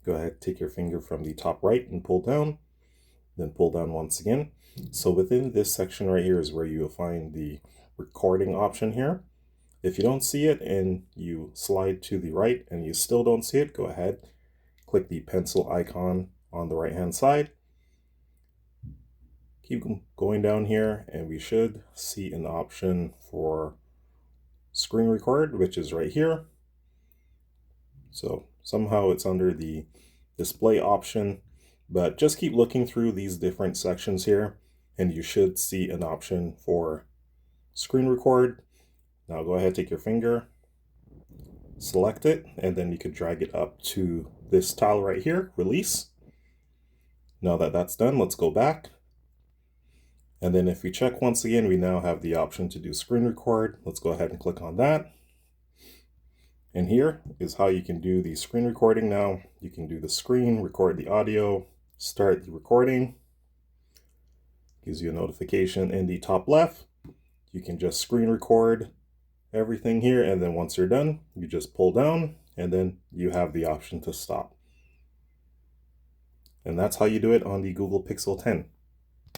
Go ahead, take your finger from the top right and pull down, then pull down once again. So within this section right here is where you will find the recording option here. If you don't see it and you slide to the right and you still don't see it, go ahead, click the pencil icon on the right hand side. Keep going down here and we should see an option for screen record, which is right here. So somehow it's under the display option, but just keep looking through these different sections here and you should see an option for screen record. Now go ahead, take your finger, select it, and then you could drag it up to this tile right here, release. Now that that's done, let's go back. And then if we check once again, we now have the option to do screen record. Let's go ahead and click on that. And here is how you can do the screen recording now. You can do the screen, record the audio, start the recording. Gives you a notification in the top left. You can just screen record everything here, and then once you're done, you just pull down, and then you have the option to stop. And that's how you do it on the Google Pixel 10.